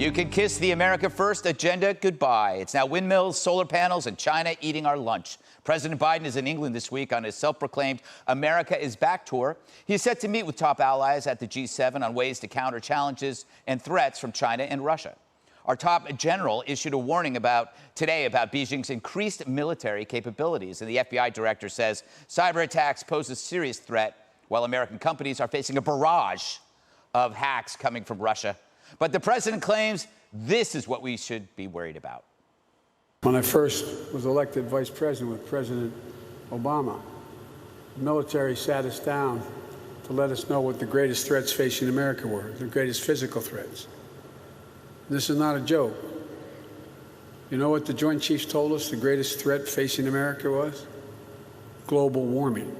You can kiss the America First agenda goodbye. It's now windmills, solar panels, and China eating our lunch. President Biden is in England this week on his self-proclaimed America is Back tour. He is set to meet with top allies at the G7 on ways to counter challenges and threats from China and Russia. Our top general issued a warning today about Beijing's increased military capabilities, and the FBI director says cyber attacks pose a serious threat, while American companies are facing a barrage of hacks coming from Russia. But the president claims this is what we should be worried about. When I first was elected vice president with President Obama, the military sat us down to let us know what the greatest threats facing America were, the greatest physical threats. This is not a joke. You know what the Joint Chiefs told us the greatest threat facing America was? Global warming.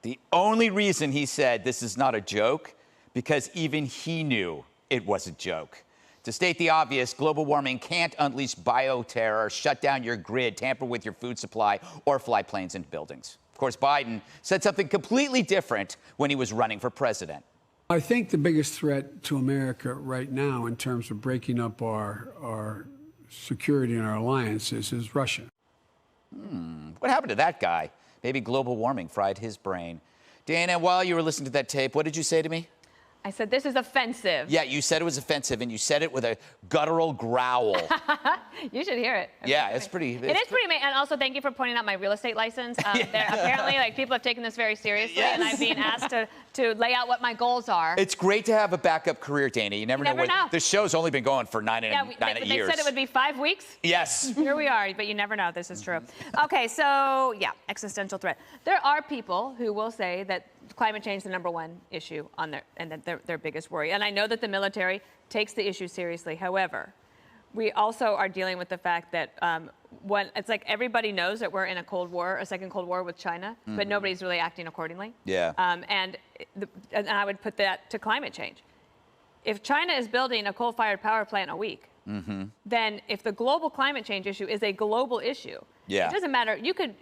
The only reason he said this is not a joke, because even he knew it was a joke. To state the obvious, global warming can't unleash bioterror, shut down your grid, tamper with your food supply, or fly planes into buildings. Of course, Biden said something completely different when he was running for president. I think the biggest threat to America right now in terms of breaking up our security and our alliances is Russia. What happened to that guy? Maybe global warming fried his brain. Dana, while you were listening to that tape, what did you say to me? I said, this is offensive. Yeah, you said it was offensive, and you said it with a guttural growl. You should hear it. Yeah, it's pretty... It is pretty amazing. And also, thank you for pointing out my real estate license. Apparently, people have taken this very seriously, Yes. and I'm being asked to lay out what my goals are. It's great to have a backup career, Dana. You never know. The show's only been going for nine years. They said it would be 5 weeks. Yes. Here we are, but you never know. This is true. Okay, so, yeah, existential threat. There are people who will say that climate change is the #1 issue on their biggest worry. And I know that the military takes the issue seriously. However, we also are dealing with the fact that when it's like everybody knows that we're in a Cold War, a second Cold War with China, but nobody's really acting accordingly. Yeah. And I would put that to climate change. If China is building a coal-fired power plant a week, then if the global climate change issue is a global issue, it doesn't matter. You could.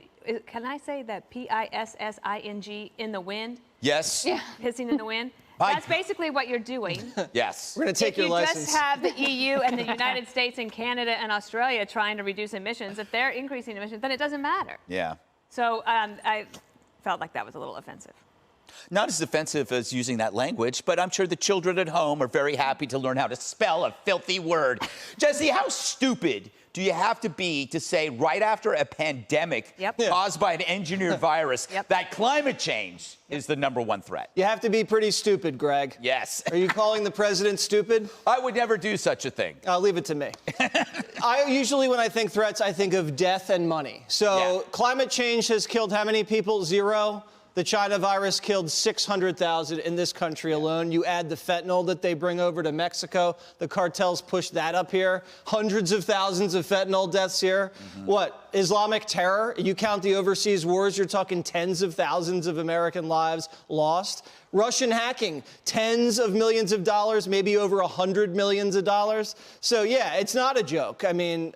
Can I say that PISSING in the wind? Yes. Yeah. Pissing in the wind? That's basically what you're doing. Yes. We're going to take your license. If you just have the EU and the United States and Canada and Australia trying to reduce emissions, if they're increasing emissions, then it doesn't matter. Yeah. So I felt like that was a little offensive. Not as offensive as using that language, but I'm sure the children at home are very happy to learn how to spell a filthy word. Jesse, how stupid do you have to be to say right after a pandemic caused by an engineered virus that climate change is the #1 threat? You have to be pretty stupid, Greg. Yes. Are you calling the president stupid? I would never do such a thing. I'll leave it to me. I usually, when I think threats, I think of death and money. So climate change has killed how many people? 0. The China virus killed 600,000 in this country alone. You add the fentanyl that they bring over to Mexico. The cartels push that up here. Hundreds of thousands of fentanyl deaths here. What? Islamic terror? You count the overseas wars, you're talking tens of thousands of American lives lost. Russian hacking, tens of millions of dollars, maybe over $100 million. So, yeah, it's not a joke. I mean,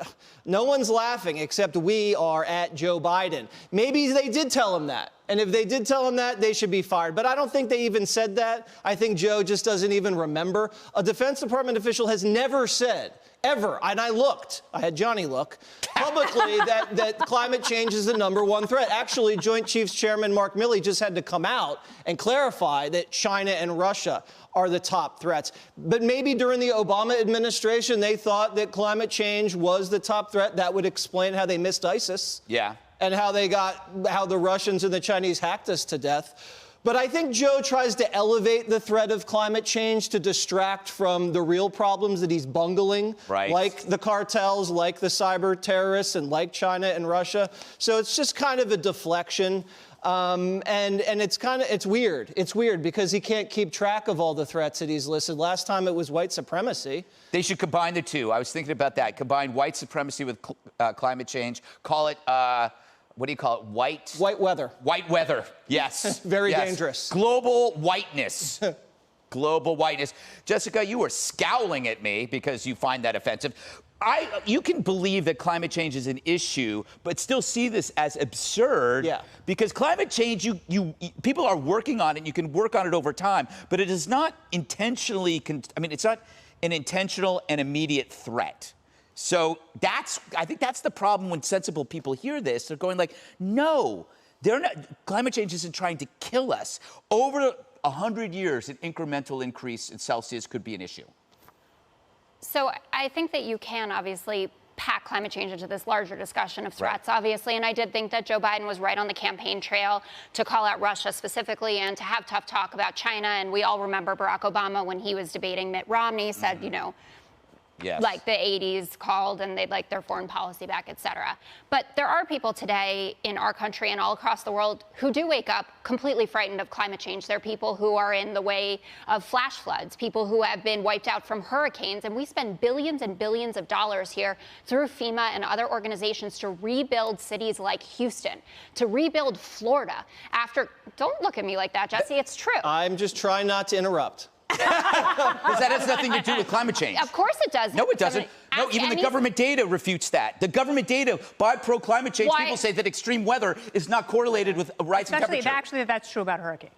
no one's laughing except we are at Joe Biden. Maybe they did tell him that. And if they did tell him that, they should be fired. But I don't think they even said that. I think Joe just doesn't even remember. A Defense Department official has never said, ever, and I looked, I had Johnny look, publicly that climate change is the #1 threat. Actually, Joint Chiefs Chairman Mark Milley just had to come out and clarify that China and Russia are the top threats. But maybe during the Obama administration, they thought that climate change was the top threat. That would explain how they missed ISIS. Yeah. And how the Russians and the Chinese hacked us to death. But I think Joe tries to elevate the threat of climate change to distract from the real problems that he's bungling, like the cartels, like the cyber terrorists, and like China and Russia. So it's just kind of a deflection. And it's weird. It's weird because he can't keep track of all the threats that he's listed. Last time it was white supremacy. They should combine the two. I was thinking about that. Combine white supremacy with climate change. Call it... what do you call it? White weather. White weather. Yes. Very dangerous. Global whiteness. Global whiteness. Jessica, you were scowling at me because you find that offensive. You can believe that climate change is an issue, but still see this as absurd. Yeah. Because climate change, people are working on it. You can work on it over time, but it is not intentionally. It's not an intentional and immediate threat. So I think that's the problem when sensible people hear this. They're going like, no, climate change isn't trying to kill us. Over 100 years, an incremental increase in Celsius could be an issue. So I think that you can obviously pack climate change into this larger discussion of threats, obviously. And I did think that Joe Biden was right on the campaign trail to call out Russia specifically and to have tough talk about China. And we all remember Barack Obama when he was debating Mitt Romney said, you know, Yes. like the 80s called and they'd like their foreign policy back, et cetera. But there are people today in our country and all across the world who do wake up completely frightened of climate change. There are people who are in the way of flash floods, people who have been wiped out from hurricanes. And we spend billions and billions of dollars here through FEMA and other organizations to rebuild cities like Houston, to rebuild Florida after, don't look at me like that, Jesse, it's true. I'm just trying not to interrupt. Because that has nothing to do with climate change. Of course it does. No, it doesn't. No, even the government data refutes that. The government data by pro-climate change people say that extreme weather is not correlated with a rising temperature. Actually, that's true about hurricanes.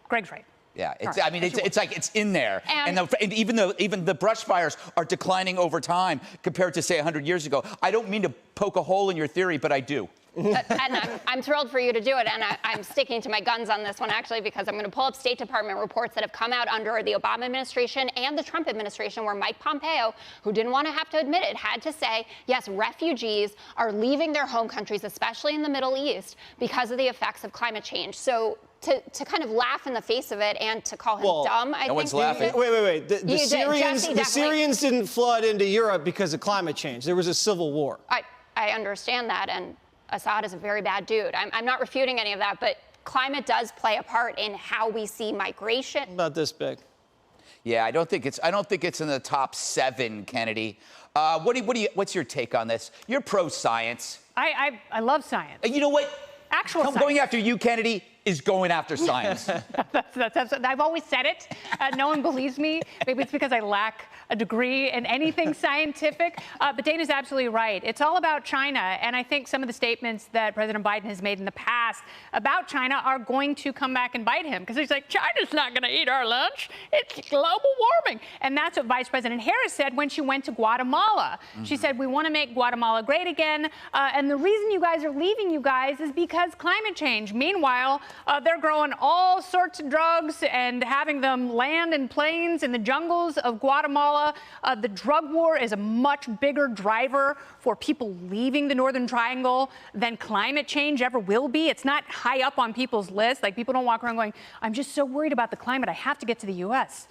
Greg's right. Yeah, I mean, it's like it's in there. And even the brush fires are declining over time compared to, say, 100 years ago. I don't mean to poke a hole in your theory, but I do. And I'm thrilled for you to do it. And I'm sticking to my guns on this one, actually, because I'm going to pull up State Department reports that have come out under the Obama administration and the Trump administration, where Mike Pompeo, who didn't want to have to admit it, had to say, yes, refugees are leaving their home countries, especially in the Middle East, because of the effects of climate change. So to kind of laugh in the face of it and to call him dumb, I think. No one's laughing. Wait. The Syrians didn't flood into Europe because of climate change. There was a civil war. I understand that, and Assad is a very bad dude. I'm not refuting any of that, but climate does play a part in how we see migration. About this big. Yeah, I don't think it's in the top 7, Kennedy. What's your take on this? You're pro-science. I love science. You know what? Actual science. Going after you, Kennedy, is going after science. I've always said it. No one believes me. Maybe it's because I lack a degree in anything scientific. But Dana's absolutely right. It's all about China. And I think some of the statements that President Biden has made in the past about China are going to come back and bite him. Because he's like, China's not going to eat our lunch. It's global warming. And that's what Vice President Harris said when she went to Guatemala. She said, we want to make Guatemala great again. And the reason you guys are leaving, you guys, is because climate change. Meanwhile, they're growing all sorts of drugs and having them land in planes in the jungles of Guatemala. The drug war is a much bigger driver for people leaving the Northern Triangle than climate change ever will be. It's not high up on people's list. Like, people don't walk around going, I'm just so worried about the climate, I have to get to the U.S.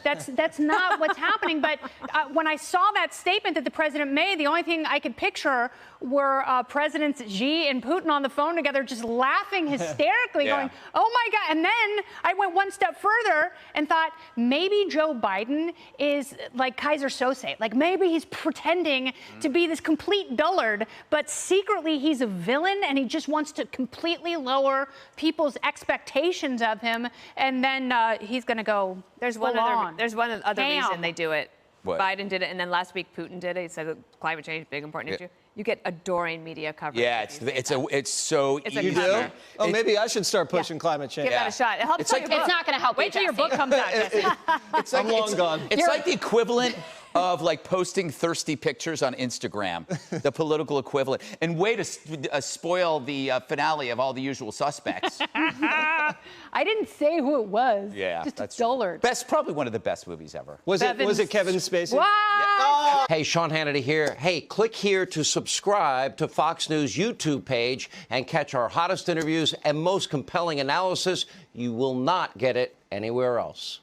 That's not what's happening. But when I saw that statement that the president made, the only thing I could picture were Presidents Xi and Putin on the phone together, just laughing hysterically, going, oh, my God. And then I went one step further and thought, maybe Joe Biden is like Kaiser Sose. Like, maybe he's pretending to be this complete dullard, but secretly he's a villain and he just wants to completely lower people's expectations of him. And then he's going to go. There's one other reason they do it. What? Biden did it, and then last week Putin did it. He said climate change, big important issue. You get adoring media coverage. Yeah, it's so easy. You do? Oh, maybe I should start pushing climate change. Give that a shot. It helps. It's like, your book. It's not going to help. Wait till your book comes out. It's like, I'm long gone. It's like the equivalent of like posting thirsty pictures on Instagram, the political equivalent, and way to spoil the finale of All the Usual Suspects. I didn't say who it was. Yeah, just that's a dullard. probably one of the best movies ever. Was it Kevin Spacey? What? Oh. Hey, Sean Hannity here. Hey, click here to subscribe to Fox News YouTube page and catch our hottest interviews and most compelling analysis. You will not get it anywhere else.